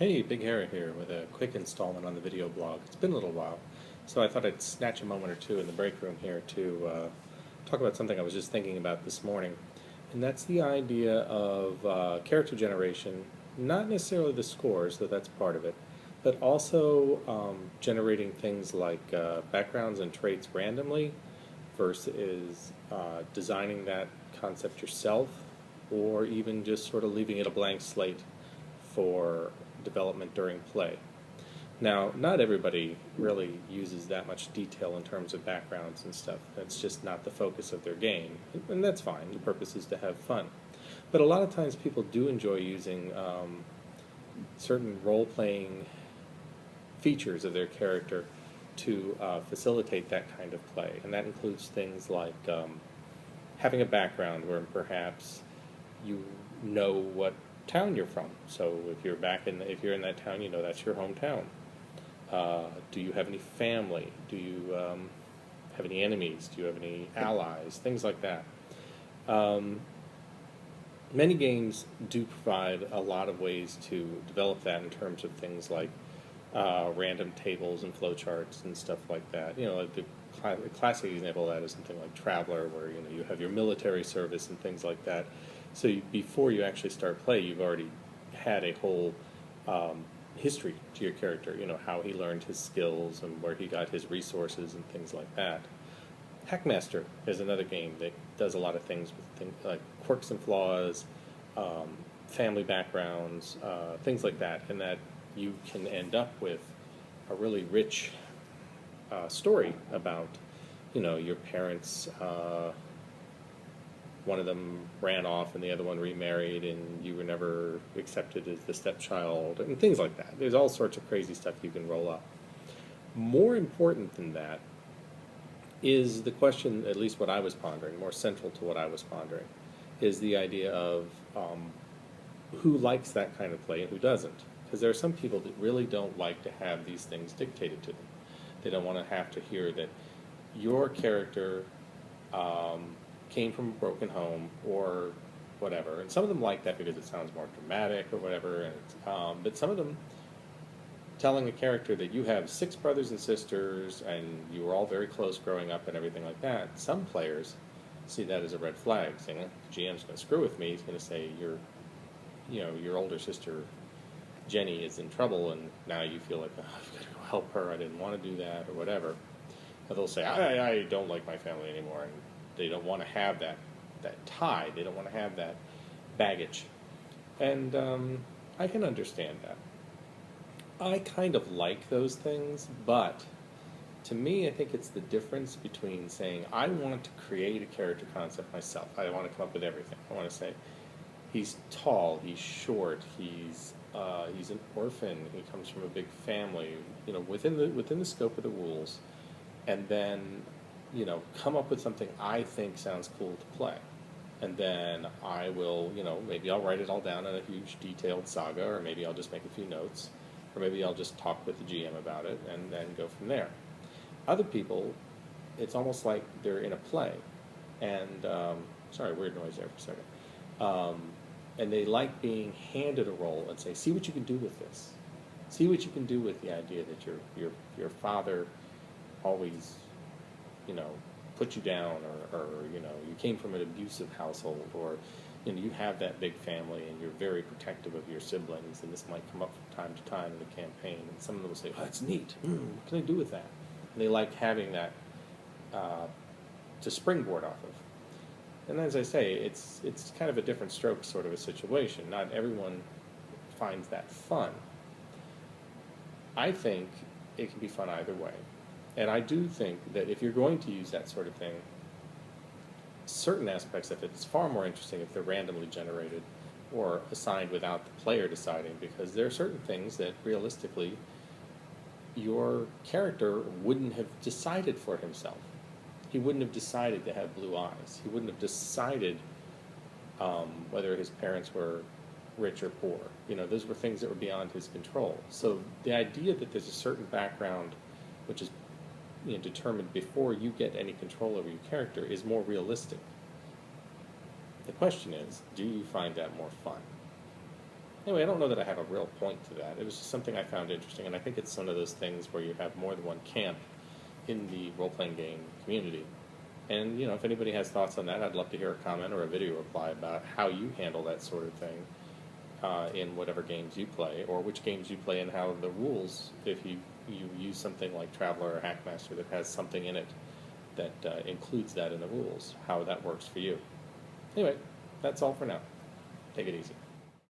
Hey, Bighara here with a quick installment on the video blog. It's been a little while, so I thought I'd snatch a moment or two in the break room here to talk about something I was just thinking about this morning, and that's the idea of character generation, not necessarily the scores, though that's part of it, but also generating things like backgrounds and traits randomly versus designing that concept yourself, or even just sort of leaving it a blank slate for development during play. Now, not everybody really uses that much detail in terms of backgrounds and stuff. That's just not the focus of their game, and that's fine. The purpose is to have fun. But a lot of times people do enjoy using certain role-playing features of their character to facilitate that kind of play, and that includes things like having a background where perhaps you know what town you're from. So if if you're in that town, you know that's your hometown. Do you have any family? Do you have any enemies? Do you have any allies? Things like that. Many games do provide a lot of ways to develop that in terms of things like random tables and flowcharts and stuff like that. You know, like the classic example of that is something like Traveler, where you have your military service and things like that. So before you actually start play, you've already had a whole history to your character. You know, how he learned his skills and where he got his resources and things like that. Hackmaster is another game that does a lot of things with things like quirks and flaws, family backgrounds, things like that, and that you can end up with a really rich story about, your parents. One of them ran off and the other one remarried, and you were never accepted as the stepchild, and things like that. There's all sorts of crazy stuff you can roll up. More important than that is the question, at least what I was pondering, more central to what I was pondering, is the idea of who likes that kind of play and who doesn't. Because there are some people that really don't like to have these things dictated to them. They don't want to have to hear that your character came from a broken home or whatever. And some of them like that because it sounds more dramatic or whatever. And but some of them, telling a character that you have 6 brothers and sisters and you were all very close growing up and everything like that, some players see that as a red flag, saying, the GM's going to screw with me. He's going to say your older sister Jenny is in trouble, and now you feel like, I've got to go help her. I didn't want to do that or whatever. And they'll say, I don't like my family anymore, and they don't want to have that tie. They don't want to have that baggage. And I can understand that. I kind of like those things, but to me, I think it's the difference between saying, I want to create a character concept myself. I want to come up with everything. I want to say, he's tall, he's short, he's an orphan, he comes from a big family, within the scope of the rules, and then, come up with something I think sounds cool to play. And then I will, maybe I'll write it all down in a huge detailed saga, or maybe I'll just make a few notes, or maybe I'll just talk with the GM about it and then go from there. Other people, it's almost like they're in a play, and, sorry, weird noise there for a second. And they like being handed a role and say, see what you can do with this. See what you can do with the idea that your father always, put you down, or you came from an abusive household, or you have that big family and you're very protective of your siblings, and this might come up from time to time in the campaign, and some of them will say, oh, that's neat. What can I do with that? And they like having that to springboard off of. And as I say, it's kind of a different stroke sort of a situation. Not everyone finds that fun. I think it can be fun either way. And I do think that if you're going to use that sort of thing, certain aspects of it is far more interesting if they're randomly generated or assigned without the player deciding, because there are certain things that realistically your character wouldn't have decided for himself. He wouldn't have decided to have blue eyes. He wouldn't have decided whether his parents were rich or poor. Those were things that were beyond his control. So the idea that there's a certain background which is determined before you get any control over your character is more realistic. The question is, do you find that more fun? Anyway, I don't know that I have a real point to that. It was just something I found interesting, and I think it's one of those things where you have more than one camp in the role-playing game community. And, you know, if anybody has thoughts on that, I'd love to hear a comment or a video reply about how you handle that sort of thing in whatever games you play, or which games you play and how the rules, if you use something like Traveler or Hackmaster that has something in it that includes that in the rules, how that works for you. Anyway, that's all for now. Take it easy.